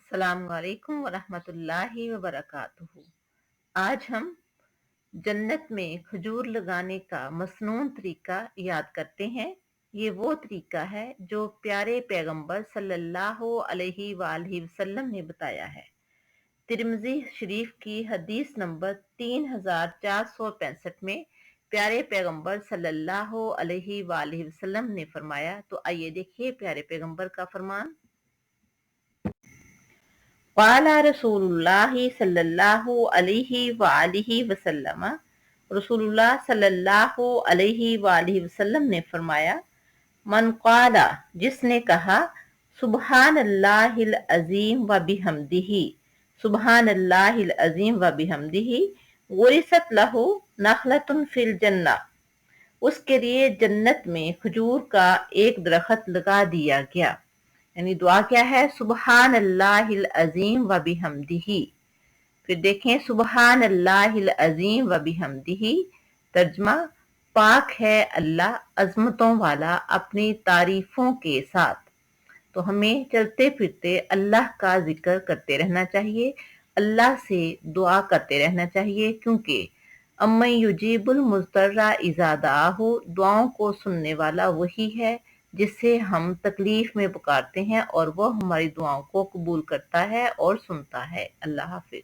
अस्सलाम वालेकुम वरहमतुल्लाहि वबरकातुहू। आज हम जन्नत में खजूर लगाने का मसनून तरीका याद करते हैं। ये वो तरीका है जो प्यारे पैगंबर सल्लल्लाहु अलैहि वालैहि वसल्लम ने बताया है। तिरमिज़ी शरीफ की हदीस नंबर 3465 में प्यारे पैगंबर सल्लल्लाहु अलैहि वालैहि वसल्लम ने फरमाया। तो आइए देखिए प्यारे पैगंबर का फरमान। क़ाला रसूलुल्लाहि सल्लल्लाहु अलैहि वालिहि वसल्लम, रसूलुल्लाह सल्लल्लाहु अलैहि वालिहि वसल्लम ने फरमाया, मन क़ाला, जिसने कहा, सुबहानल्लाहिल अज़ीम व बिहम्दिही, सुबहानल्लाहिल अज़ीम व बिहम्दिही, गुरिसत लहू नखलतुन फिल जन्नह, उसके लिए जन्नत में खजूर का एक दरख्त लगा दिया गया। यानी दुआ क्या है? सुबहान अल्लाहिल अजीम व बिहम्दिही। फिर देखें, सुबहान अल्लाहिल अजीम व बिहम्दिही, तर्जमा, पाक है अल्लाह अजमतों वाला अपनी तारीफों के साथ। तो हमें चलते फिरते अल्लाह का जिक्र करते रहना चाहिए, अल्लाह से दुआ करते रहना चाहिए, क्योंकि अम्मन युजीबुल मुज़्तर्रा इज़ा दआहू, दुआओं को सुनने वाला वही है जिससे हम तकलीफ में पुकारते हैं और वो हमारी दुआओं को कबूल करता है और सुनता है। अल्लाह हाफिज।